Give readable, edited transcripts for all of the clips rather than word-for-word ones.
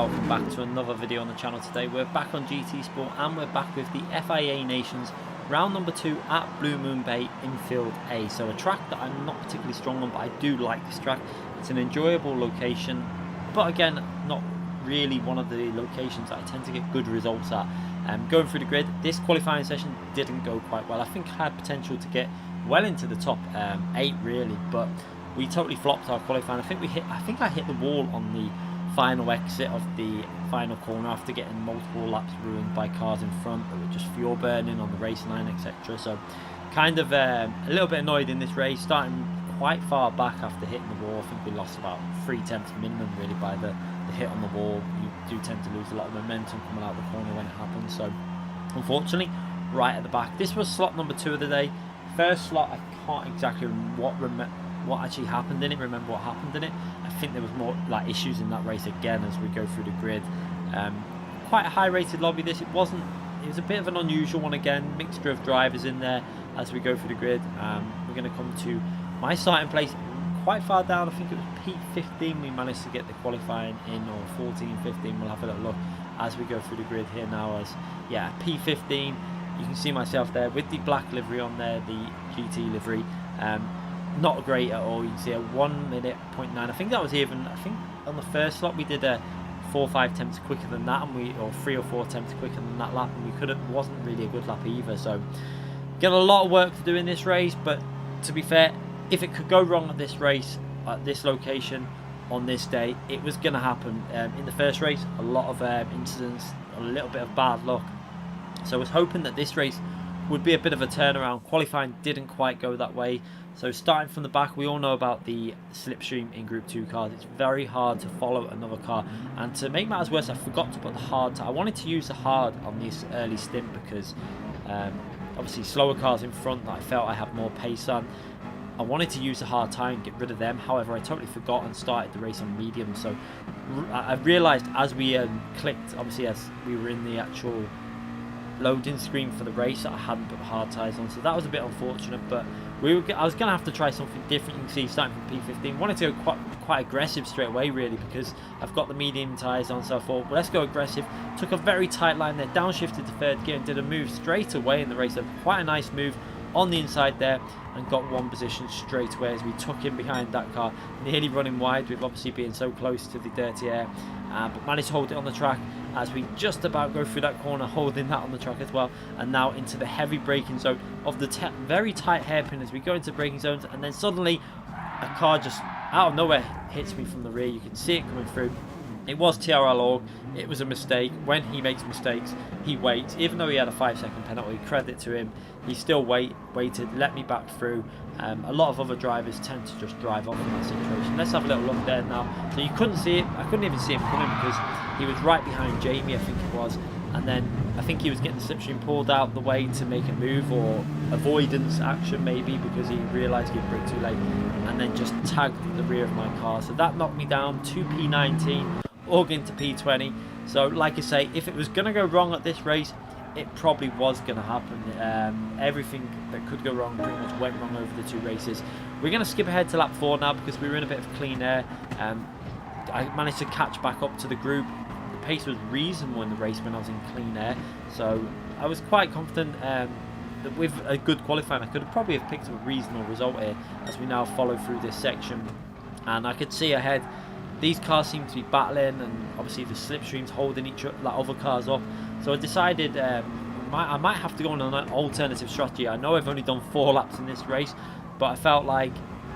welcome back to another video on the channel. Today we're back on GT Sport and we're back with the FIA Nations round number 2 at Blue Moon Bay Infield A. So a track that I'm not particularly strong on, but I do like this track. It's an enjoyable location, but again not really one of the locations that I tend to get good results at. Going through the grid, this qualifying session didn't go quite well. I think I had potential to get well into the top 8 really, but we totally flopped our qualifying. I think I hit the wall on the final exit of the final corner after getting multiple laps ruined by cars in front that were just fuel burning on the race line, etc. So kind of a little bit annoyed in this race, starting quite far back after hitting the wall. I think we lost about 3/10 minimum really by the hit on the wall. You do tend to lose a lot of momentum coming out of the corner when it happens. So unfortunately, right at the back. This was slot number 2 of the day. First slot, I can't exactly what actually happened in it. Remember what happened in it? I think there was more like issues in that race again as we go through the grid. Quite a high rated lobby this. It was a bit of an unusual one again. Mixture of drivers in there as we go through the grid. We're going to come to my starting place quite far down. I think it was P15 we managed to get the qualifying in, or 14, 15. We'll have a little look as we go through the grid here now. As yeah, P15. You can see myself there with the black livery on there, the GT livery. Not great at all. You can see a 1 minute 0.9. I think that was even. I think on the first lap we did a 4 or 5 attempts quicker than that, and or 3 or 4 attempts quicker than that lap, and we couldn't. Wasn't really a good lap either. So got a lot of work to do in this race. But to be fair, if it could go wrong at this race, at this location, on this day, it was going to happen. In the first race, a lot of incidents, a little bit of bad luck. So I was hoping that this race would be a bit of a turnaround. Qualifying didn't quite go that way. So starting from the back, we all know about the slipstream in Group 2 cars. It's very hard to follow another car. And to make matters worse, I forgot to put the hard. I wanted to use the hard on this early stint because obviously slower cars in front that I felt I had more pace on. I wanted to use the hard tire and get rid of them. However, I totally forgot and started the race on medium. So I realised as we clicked, obviously as we were in the actual loading screen for the race, that I hadn't put the hard tyres on, so that was a bit unfortunate. But I was going to have to try something different. You can see starting from P15, wanted to go quite aggressive straight away really, because I've got the medium tyres on, so I thought, well, let's go aggressive. Took a very tight line there, downshifted to third gear and did a move straight away in the race. So quite a nice move on the inside there, and got one position straight away as we took in behind that car, nearly running wide with obviously being so close to the dirty air, but managed to hold it on the track as we just about go through that corner, holding that on the track as well, and now into the heavy braking zone of the very tight hairpin as we go into braking zones. And then suddenly a car just out of nowhere hits me from the rear. You can see it coming through. It was TRL Org. It was a mistake. When he makes mistakes, he waits. Even though he had a 5-second penalty, credit to him, he still waited, let me back through. A lot of other drivers tend to just drive off in that situation. Let's have a little look there now. So you couldn't see it. I couldn't even see him coming because he was right behind Jamie, I think it was. And then I think he was getting the slipstream pulled out the way to make a move, or avoidance action maybe, because he realised he'd brake too late, and then just tagged the rear of my car. So that knocked me down to P19. Org into P20. So like I say, if it was going to go wrong at this race, it probably was going to happen. Everything that could go wrong pretty much went wrong over the 2 races. We're going to skip ahead to lap 4 now because we were in a bit of clean air. I managed to catch back up to the group. The pace was reasonable in the race when I was in clean air, so I was quite confident that with a good qualifying I could have probably have picked up a reasonable result here as we now follow through this section. And I could see ahead these cars seem to be battling, and obviously the slipstream's holding other cars up. So I decided I might have to go on an alternative strategy. I know I've only done 4 laps in this race, but I felt like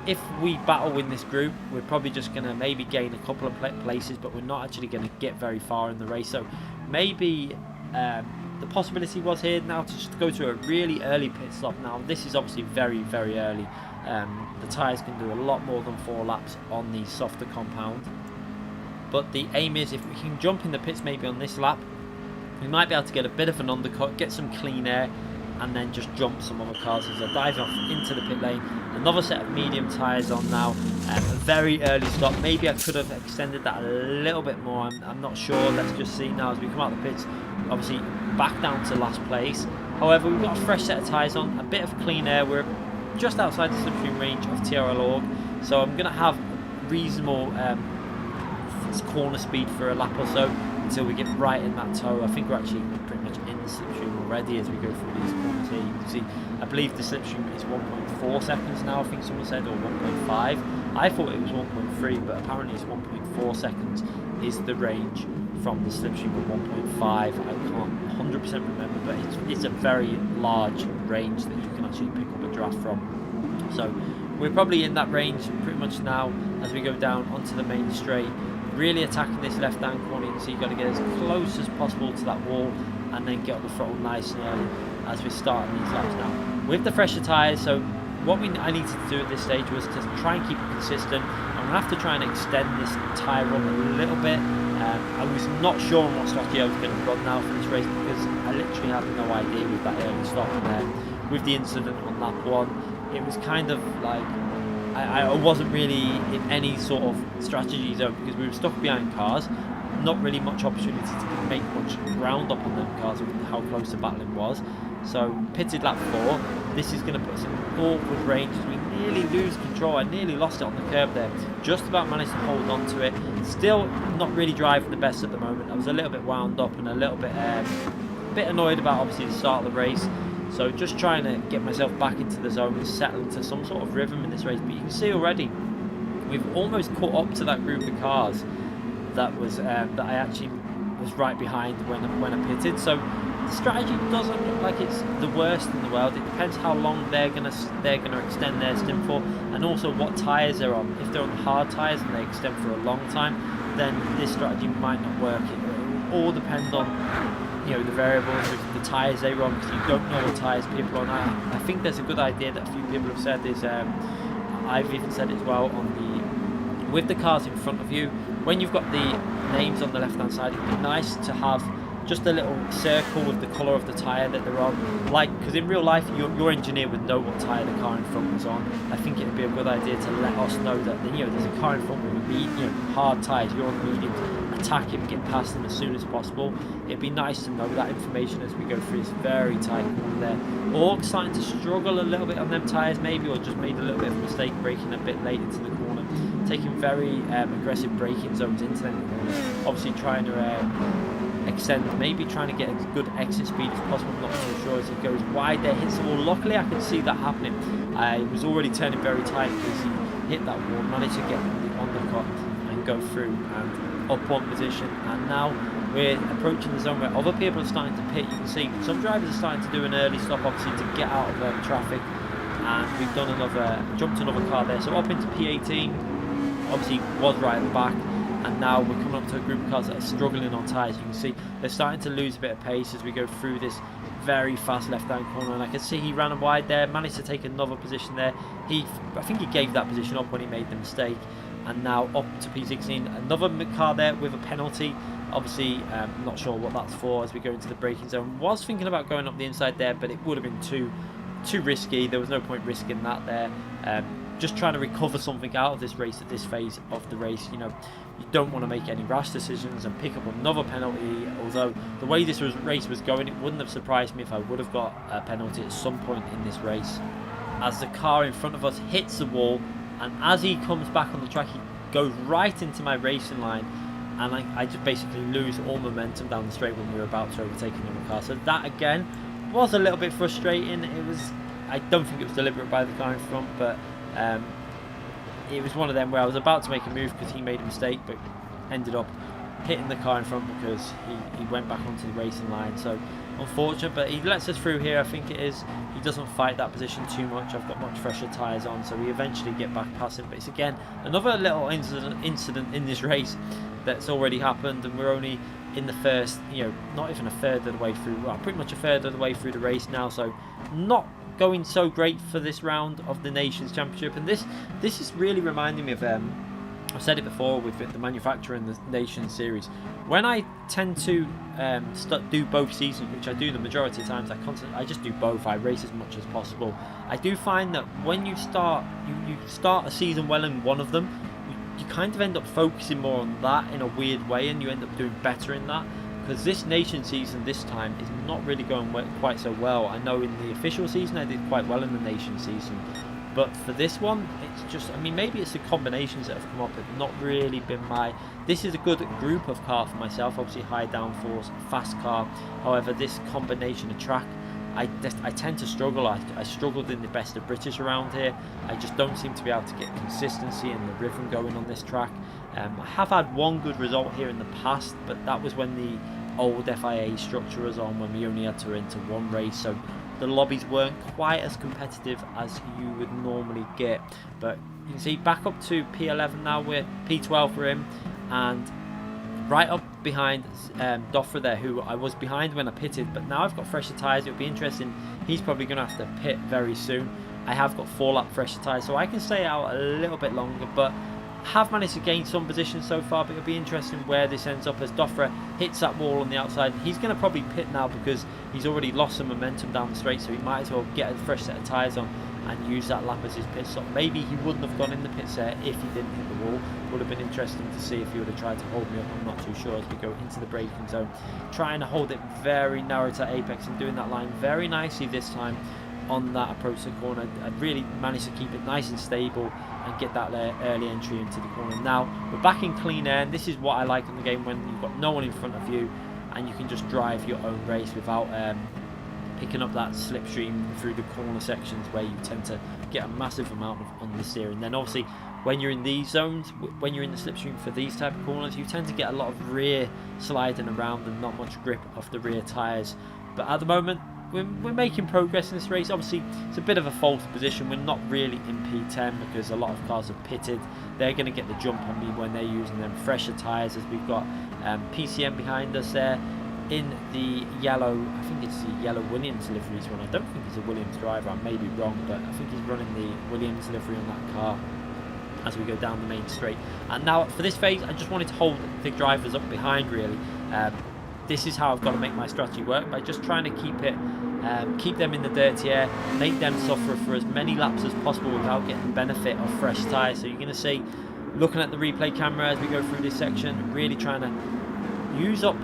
if we battle in this group, we're probably just going to maybe gain a couple of places, but we're not actually going to get very far in the race. So maybe the possibility was here now to just go to a really early pit stop. Now this is obviously very, very early. The tyres can do a lot more than 4 laps on the softer compound, but the aim is if we can jump in the pits maybe on this lap, we might be able to get a bit of an undercut, get some clean air, and then just jump some other cars as I dive off into the pit lane. Another set of medium tyres on now, a very early stop. Maybe I could have extended that a little bit more, I'm not sure. Let's just see now as we come out of the pits. Obviously back down to last place. However, we've got a fresh set of tyres on, a bit of clean air. We're just outside the slipstream range of TRL Org, so I'm going to have reasonable corner speed for a lap or so until we get right in that toe. I think we're actually pretty much in the slipstream already as we go through these corners here. You can see, I believe the slipstream is 1.4 seconds now, I think someone said, or 1.5. I thought it was 1.3, but apparently it's 1.4 seconds is the range from the slipstream of 1.5. I can't 100% remember, but it's a very large range that you can actually pick up a draft from. So we're probably in that range pretty much now as we go down onto the main straight, really attacking this left hand corner. You can see you've got to get as close as possible to that wall and then get up the throttle nice and early as we start these laps now with the fresher tyres. So what I needed to do at this stage was to try and keep it consistent. I'm going to have to try and extend this tyre run a little bit. I was not sure on what strategy I was going to run now for this race because I literally had no idea with that early stop, and with the incident on lap 1, it was kind of like I wasn't really in any sort of strategy zone because we were stuck behind cars, not really much opportunity to make much ground up on them cars with how close the battling was. So pitted lap 4, this is going to put us in awkward range as we nearly lose control. I nearly lost it on the curb there, just about managed to hold on to it. Still not really driving the best at the moment. I was a little bit wound up and a little bit annoyed about obviously the start of the race. So just trying to get myself back into the zone and settle into some sort of rhythm in this race. But you can see already we've almost caught up to that group of cars that was that I actually was right behind when I pitted. So the strategy doesn't look like it's the worst in the world. It depends how long they're gonna extend their stint for, and also what tyres they're on. If they're on hard tyres and they extend for a long time, then this strategy might not work. It will all depend on the variables with the tyres they run, because you don't know what tyres people are on. I think there's a good idea that a few people have said is, I've even said it as well, with the cars in front of you, when you've got the names on the left hand side, it'd be nice to have just a little circle with the colour of the tyre that they're on, like, because in real life your engineer would know what tyre the car in front was on. I think it would be a good idea to let us know that there's a car in front with hard tyres, you're on medium, attack him, get past him as soon as possible. It'd be nice to know that information as we go through this very tight corner there. Or starting to struggle a little bit on them tyres maybe, or just made a little bit of a mistake braking a bit late into the corner, taking very aggressive braking zones into them corners, obviously trying to extend, maybe trying to get as good exit speed as possible. I'm not so sure as it goes wide there, hits the wall. Luckily I could see that happening. I was already turning very tight because he hit that wall, managed to get the undercut and go through and up one position, and now we're approaching the zone where other people are starting to pit. You can see some drivers are starting to do an early stop obviously to get out of traffic, and we've done jumped another car there, so up into P18 obviously was right at the back. And now we're coming up to a group of cars that are struggling on tyres. You can see they're starting to lose a bit of pace as we go through this very fast left-hand corner. And I can see he ran wide there, managed to take another position there. I think he gave that position up when he made the mistake. And now up to P16, another car there with a penalty. Obviously, not sure what that's for as we go into the braking zone. Was thinking about going up the inside there, but it would have been too risky. There was no point risking that there. Just trying to recover something out of this race at this phase of the race. You don't want to make any rash decisions and pick up another penalty. Although the way this race was going, it wouldn't have surprised me if I would have got a penalty at some point in this race. As the car in front of us hits the wall, and as he comes back on the track, he goes right into my racing line, and I just basically lose all momentum down the straight when we were about to overtake another car. So that again was a little bit frustrating. I don't think it was deliberate by the car in front, but it was one of them where I was about to make a move because he made a mistake, but ended up hitting the car in front because he went back onto the racing line. So unfortunate, but he lets us through here. I think it is. He doesn't fight that position too much. I've got much fresher tyres on, so we eventually get back past him. But it's again another little incident in this race that's already happened, and we're only in the first, not even a third of the way through. Well, pretty much a third of the way through the race now. So not going so great for this round of the Nations Championship, and this is really reminding me of I've said it before with the manufacturer in the Nations series. When I tend to do both seasons, which I do the majority of times, I just do both. I race as much as possible. I do find that when you start a season well in one of them, you kind of end up focusing more on that in a weird way, and you end up doing better in that. Because this nation season this time is not really going quite so well. I know in the official season I did quite well in the nation season, But for this one, it's just, I mean, maybe it's the combinations that have come up, have not really been my, this is a good group of car for myself, obviously high downforce, fast car. However, this combination of track, I tend to struggle. I struggled in the best of British around here. I just don't seem to be able to get consistency and the rhythm going on this track. I have had one good result here in the past, but that was when the old FIA structure was on, when we only had to enter one race, so the lobbies weren't quite as competitive as you would normally get. But you can see back up to P11 now, we're P12 for him, and right up behind Doffra there, who I was behind when I pitted, but now I've got fresher tyres. It'll be interesting. He's probably going to have to pit very soon. I have got 4-lap fresher tyres, so I can stay out a little bit longer, but have managed to gain some position so far. But it'll be interesting where this ends up as Doffra hits that wall on the outside. He's going to probably pit now because he's already lost some momentum down the straight, so he might as well get a fresh set of tyres on and use that lap as his pit stop. Maybe he wouldn't have gone in the pits there if he didn't hit the wall. Would have been interesting to see if he would have tried to hold me up. I'm not too sure as we go into the braking zone. Trying to hold it very narrow to apex and doing that line very nicely this time on that approach to the corner. I really managed to keep it nice and stable and get that early entry into the corner. Now we're back in clean air, and this is what I like in the game, when you've got no one in front of you and you can just drive your own race without picking up that slipstream through the corner sections where you tend to get a massive amount of understeer. And then obviously when you're in these zones, when you're in the slipstream for these type of corners, you tend to get a lot of rear sliding around and not much grip off the rear tyres. But at the moment we're making progress in this race. Obviously it's a bit of a false position. We're not really in P10 because a lot of cars have pitted. They're going to get the jump on me when they're using them fresher tyres, as we've got PCM behind us there in the yellow, I think it's the yellow Williams liveries one. I don't think he's a Williams driver, I may be wrong, but I think he's running the Williams livery on that car as we go down the main straight. And now for this phase, I just wanted to hold the drivers up behind really. This is how I've got to make my strategy work, by just trying to keep it, keep them in the dirty air, make them suffer for as many laps as possible without getting the benefit of fresh tyres. So you're going to see, looking at the replay camera as we go through this section, really trying to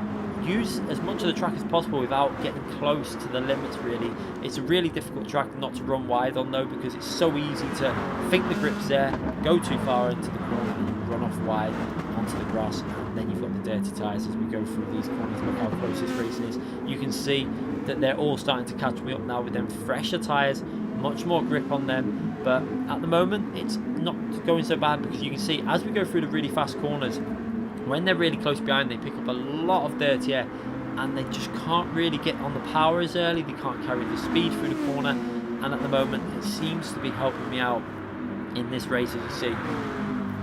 use as much of the track as possible without getting close to the limits really. It's a really difficult track not to run wide on though, because it's so easy to think the grip's there, go too far into the corner and run off wide onto the grass, and then you've got the dirty tyres as we go through these corners. Look how close this racing is. You can see that they're all starting to catch me up now with them fresher tyres, much more grip on them. But at the moment it's not going so bad, because you can see as we go through the really fast corners, when they're really close behind, they pick up a lot of dirty air and they just can't really get on the power as early. They can't carry the speed through the corner, and at the moment it seems to be helping me out in this race. As you see,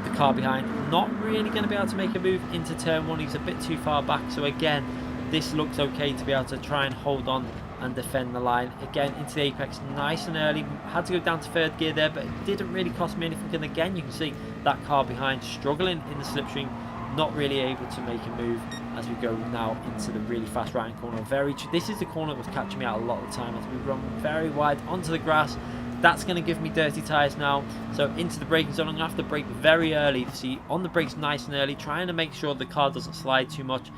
the car behind not really going to be able to make a move into turn one. He's a bit too far back, so again this looks okay to be able to try and hold on and defend the line. Again into the apex nice and early. Had to go down to third gear there, but it didn't really cost me anything. And again you can see that car behind struggling in the slipstream, not really able to make a move as we go now into the really fast right hand corner. This is the corner that was catching me out a lot of the time as we run very wide onto the grass. That's going to give me dirty tyres now. So into the braking zone, I'm going to have to brake very early. See, on the brakes nice and early, trying to make sure the car doesn't slide too much.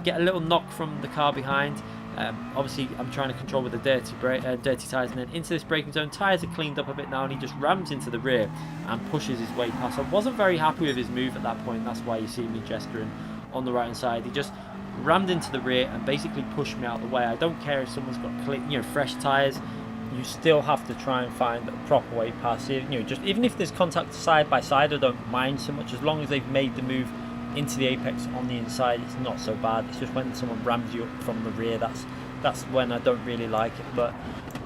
Get a little knock from the car behind. Obviously I'm trying to control with the dirty tyres, and then into this braking zone, tyres are cleaned up a bit now, and he just rams into the rear and pushes his way past. I wasn't very happy with his move at that point. That's why you see me gesturing on the right hand side. He just rammed into the rear and basically pushed me out of the way. I don't care if someone's got fresh tyres, you still have to try and find a proper way past it. Just even if there's contact side by side, I don't mind so much, as long as they've made the move into the apex on the inside. It's not so bad. It's just when someone rams you up from the rear, that's when I don't really like it. But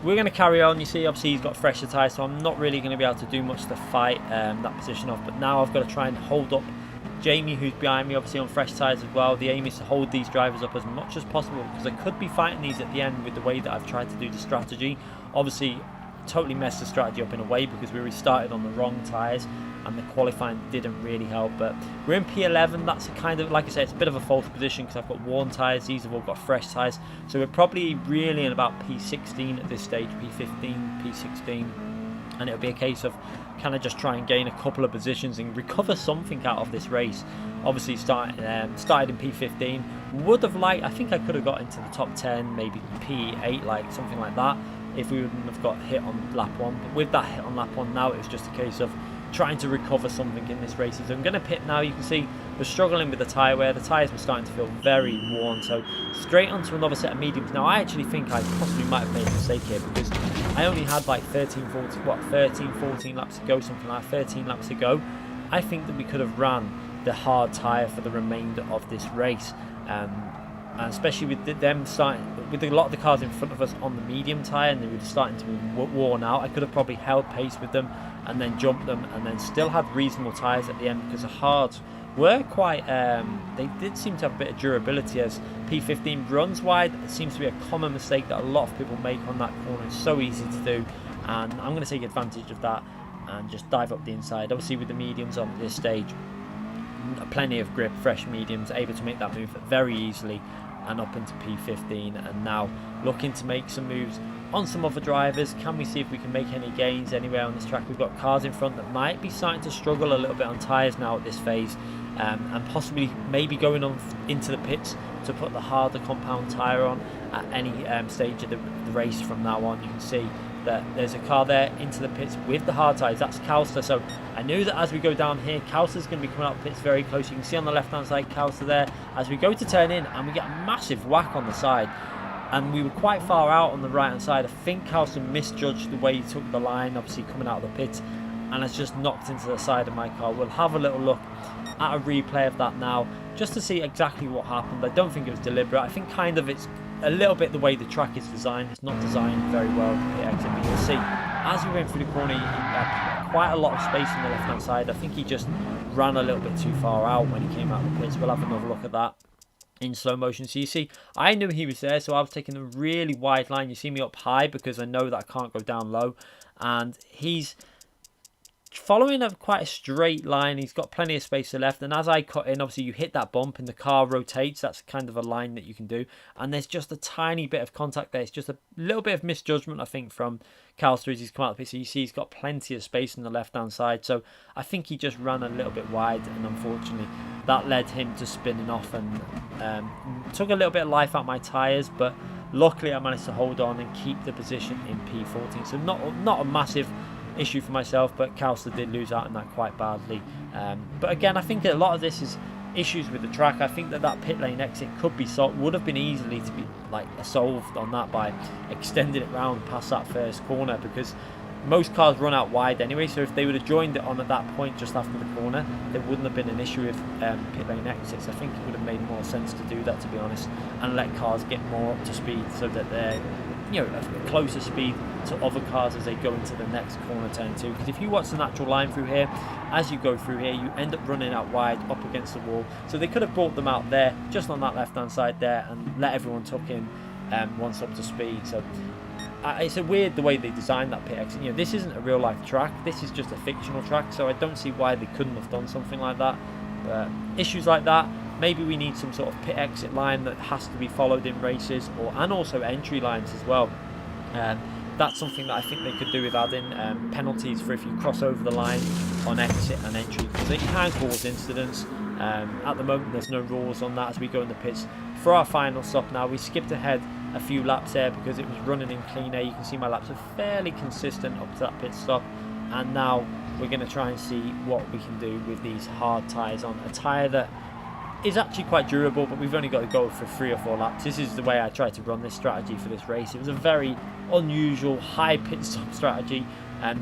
we're going to carry on. You see, obviously he's got fresher tyres, so I'm not really going to be able to do much to fight that position off. But now I've got to try and hold up Jamie, who's behind me, obviously on fresh tyres as well. The aim is to hold these drivers up as much as possible, because I could be fighting these at the end with the way that I've tried to do the strategy. Obviously totally messed the strategy up in a way, because we restarted on the wrong tyres and the qualifying didn't really help. But we're in P11. That's a kind of, like I said, it's a bit of a false position because I've got worn tyres. These have all got fresh tyres, so we're probably really in about P16 at this stage, P15, P16, and it'll be a case of kind of just try and gain a couple of positions and recover something out of this race. Obviously started in P15. Would have liked, I think I could have got into the top 10, maybe P8, like something like that. if we wouldn't have got hit on lap 1. But with that hit on lap 1 now, it was just a case of trying to recover something in this race. So I'm going to pit now. You can see we're struggling with the tyre wear. The tyres were starting to feel very worn, so straight onto another set of mediums. Now I actually think I possibly might have made a mistake here, because I only had like 13, 14 laps to go, something like 13 laps to go. I think that we could have ran the hard tyre for the remainder of this race, and especially with them starting, with a lot of the cars in front of us on the medium tyre, and they were starting to be worn out. I could have probably held pace with them and then jumped them, and then still had reasonable tyres at the end, because the hards were quite, they did seem to have a bit of durability. As P15 runs wide, it seems to be a common mistake that a lot of people make on that corner. It's so easy to do, and I'm going to take advantage of that and just dive up the inside. Obviously with the mediums on this stage, plenty of grip, fresh mediums, able to make that move very easily and up into P15, and now looking to make some moves on some other drivers. Can we see if we can make any gains anywhere on this track? We've got cars in front that might be starting to struggle a little bit on tyres now at this phase, and possibly maybe going on into the pits to put the harder compound tyre on at any stage of the race from now on. You can see that there's a car there into the pits with the hard tyres. That's Kauster. So I knew that as we go down here, Kauster's going to be coming out of pits very close. You can see on the left hand side Kauster there as we go to turn in, and we get a massive whack on the side, and we were quite far out on the right hand side. I think Kauster misjudged the way he took the line, obviously coming out of the pits, and has just knocked into the side of my car. We'll have a little look at a replay of that now, just to see exactly what happened. I don't think it was deliberate. I think kind of it's a little bit the way the track is designed. It's not designed very well to pit exit, but you'll see as we went through the corner, he had quite a lot of space on the left hand side. I think he just ran a little bit too far out when he came out of the pits. We'll have another look at that in slow motion. So you see, I knew he was there, so I was taking a really wide line. You see me up high because I know that I can't go down low, and he's following quite a straight line. He's got plenty of space to left, and as I cut in, obviously you hit that bump and the car rotates. That's kind of a line that you can do, and there's just a tiny bit of contact there. It's just a little bit of misjudgment, I think, from Kauster as he's come out of the pit. So you see he's got plenty of space on the left hand side, so I think he just ran a little bit wide, and unfortunately that led him to spinning off and took a little bit of life out my tyres, but luckily I managed to hold on and keep the position in P14. So not a massive issue for myself, but Kauster did lose out on that quite badly. But again, I think that a lot of this is issues with the track. I think that pit lane exit could be would have been easily to be solved on that by extending it round past that first corner, because most cars run out wide anyway, so if they would have joined it on at that point just after the corner, there wouldn't have been an issue with pit lane exits. I think it would have made more sense to do that, to be honest, and let cars get more up to speed so that they're a closer speed to other cars as they go into the next corner turn 2. Because if you watch the natural line through here, as you go through here, you end up running out wide up against the wall. So they could have brought them out there just on that left hand side there and let everyone tuck in once up to speed. So it's a weird the way they designed that pit exit. This isn't a real life track, this is just a fictional track, so I don't see why they couldn't have done something like that. But issues like that, maybe we need some sort of pit exit line that has to be followed in races, and also entry lines as well. That's something that I think they could do with adding penalties for if you cross over the line on exit and entry, because it can cause incidents. At the moment there's no rules on that as we go in the pits for our final stop. Now we skipped ahead a few laps there because it was running in clean air. You can see my laps are fairly consistent up to that pit stop, and now we're going to try and see what we can do with these hard tyres on a tyre that is actually quite durable, but we've only got to go for 3 or 4 laps. This is the way I tried to run this strategy for this race. It was a very unusual high pit stop strategy,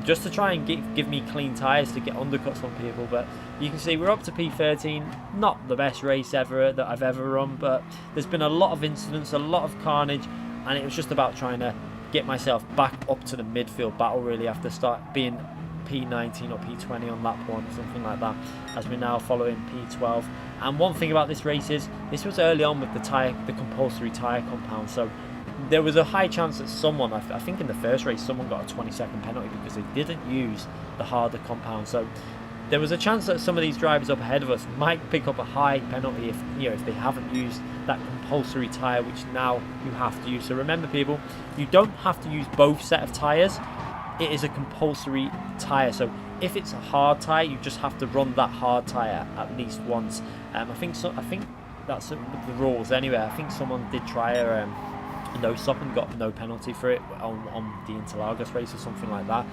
just to try and give me clean tyres to get undercuts on people. But you can see we're up to P13, not the best race ever that I've ever run, but there's been a lot of incidents, a lot of carnage, and it was just about trying to get myself back up to the midfield battle really after start being P19 or P20 on lap 1, something like that, as we're now following P12. And one thing about this race is this was early on with the compulsory tyre compound, so there was a high chance that someone, I think in the first race, someone got a 20-second penalty because they didn't use the harder compound. So there was a chance that some of these drivers up ahead of us might pick up a high penalty if they haven't used that compulsory tyre, which now you have to use. So remember people, you don't have to use both set of tyres. It is a compulsory tyre, so if it's a hard tyre, you just have to run that hard tyre at least once. I think that's the rules anyway. I think someone did try a no stop and got no penalty for it on the Interlagos race or something like that.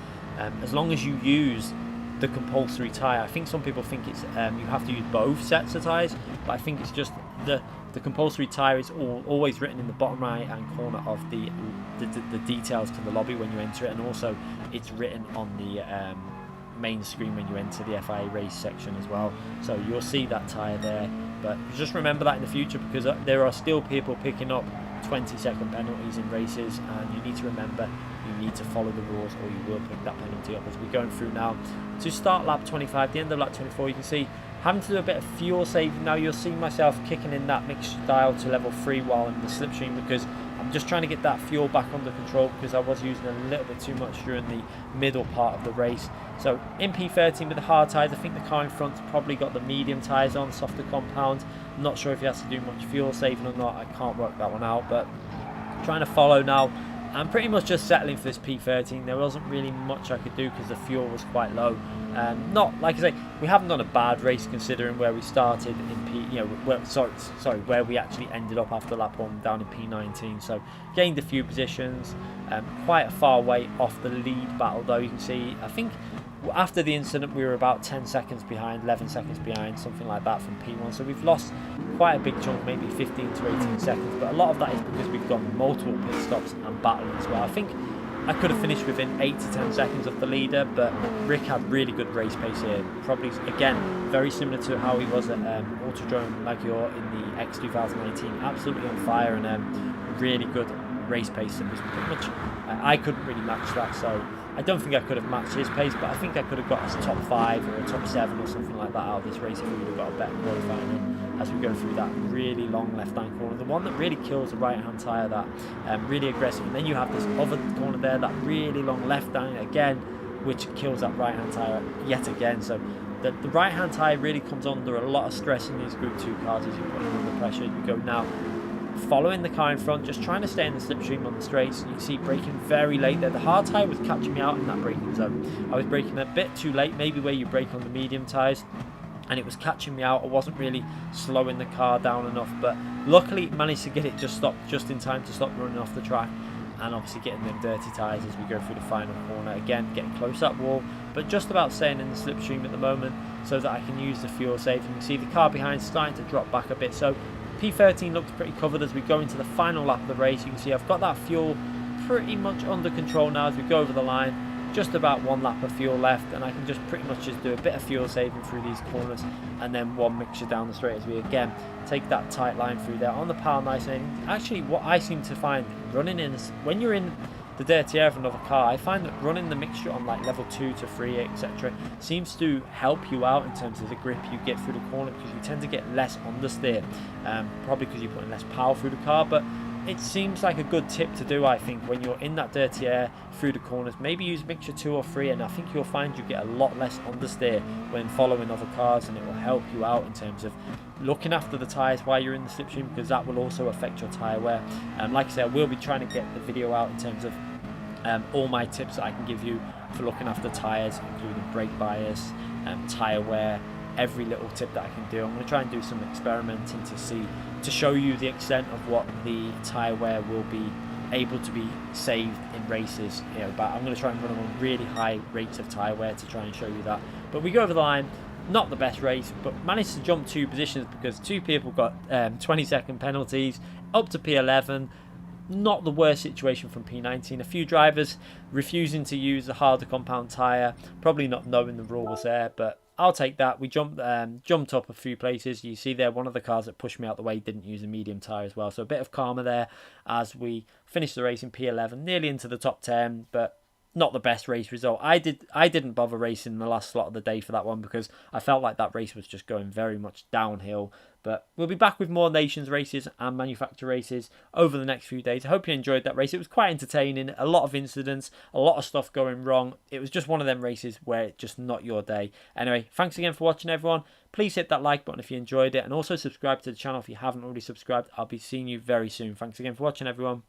As long as you use the compulsory tyre. I think some people think it's you have to use both sets of tyres, but I think it's just the compulsory tyre is always written in the bottom right hand corner of the details to the lobby when you enter it, and also it's written on the main screen when you enter the FIA race section as well. So you'll see that tyre there, but just remember that in the future, because there are still people picking up 20-second penalties in races, and you need to remember you need to follow the rules or you will pick that penalty up. As we're going through now to start lap 25, the end of lap 24, you can see having to do a bit of fuel saving now. You'll see myself kicking in that mixed style to level 3 while in the slipstream, because I'm just trying to get that fuel back under control, because I was using a little bit too much during the middle part of the race. So in P13 with the hard tyres, I think the car in front's probably got the medium tyres on, softer compound. I'm not sure if he has to do much fuel saving or not. I can't work that one out, but trying to follow now. I'm pretty much just settling for this P13. There wasn't really much I could do because the fuel was quite low. Not like I say, we haven't done a bad race considering where we started in where we actually ended up after lap 1 down in P19. So gained a few positions, quite a far way off the lead battle though. You can see, I think after the incident we were about 10 seconds behind, 11 seconds behind, something like that from P1. So we've lost quite a big chunk, maybe 15 to 18 seconds, but a lot of that is because we've got multiple pit stops and battling as well. I think I could have finished within 8 to 10 seconds of the leader, but Rick had really good race pace here. Probably, again, very similar to how he was at Autodrome Magyar in the X 2018. Absolutely on fire, and really good race pace. It was pretty much, I couldn't really match that, so I don't think I could have matched his pace, but I think I could have got us a top 5 or a top 7 or something like that out of this race if we would have got a better qualifying in as we go through that really long left-hand corner. The one that really kills the right-hand tyre, that really aggressive. And then you have this other corner there, that really long left-hand again, which kills that right-hand tyre yet again. So the right-hand tyre really comes under a lot of stress in these Group 2 cars as you put them under pressure. You go now following the car in front, just trying to stay in the slipstream on the straights. You can see braking very late there. The hard tyre was catching me out in that braking zone. I was braking a bit too late, maybe where you brake on the medium tyres, and it was catching me out. I wasn't really slowing the car down enough, but luckily managed to get it just stopped just in time to stop running off the track, and obviously getting them dirty tyres as we go through the final corner. Again, getting close up wall, but just about staying in the slipstream at the moment so that I can use the fuel save. You can see the car behind starting to drop back a bit, so P13 looks pretty covered as we go into the final lap of the race. You can see I've got that fuel pretty much under control now as we go over the line. Just about 1 lap of fuel left, and I can just pretty much just do a bit of fuel saving through these corners, and then one mixture down the straight as we again take that tight line through there on the power nice. And actually what I seem to find running in, when you're in the dirty air of another car, I find that running the mixture on like level 2 to 3 etc seems to help you out in terms of the grip you get through the corner, because you tend to get less understeer, probably because you're putting less power through the car. But it seems like a good tip to do, I think, when you're in that dirty air through the corners. Maybe use mixture 2 or 3, and I think you'll find you get a lot less understeer when following other cars, and it will help you out in terms of looking after the tyres while you're in the slipstream, because that will also affect your tyre wear. Like I said, I will be trying to get the video out in terms of all my tips that I can give you for looking after tyres, including brake bias, tyre wear, every little tip that I can do. I'm going to try and do some experimenting to show you the extent of what the tyre wear will be able to be saved in races. But I'm going to try and run them on really high rates of tyre wear to try and show you that. But we go over the line. Not the best race, but managed to jump 2 positions because 2 people got 20-second penalties up to P11. Not the worst situation from P19. A few drivers refusing to use the harder compound tyre, probably not knowing the rules there, but I'll take that. We jumped up a few places. You see there, one of the cars that pushed me out the way didn't use a medium tyre as well, so a bit of karma there as we finished the race in P11, nearly into the top 10, but not the best race result. I didn't bother racing the last slot of the day for that one because I felt like that race was just going very much downhill. But we'll be back with more nations races and manufacturer races over the next few days. I hope you enjoyed that race. It was quite entertaining. A lot of incidents, a lot of stuff going wrong. It was just one of them races where it's just not your day. Anyway, thanks again for watching, everyone. Please hit that like button if you enjoyed it, and also subscribe to the channel if you haven't already subscribed. I'll be seeing you very soon. Thanks again for watching, everyone.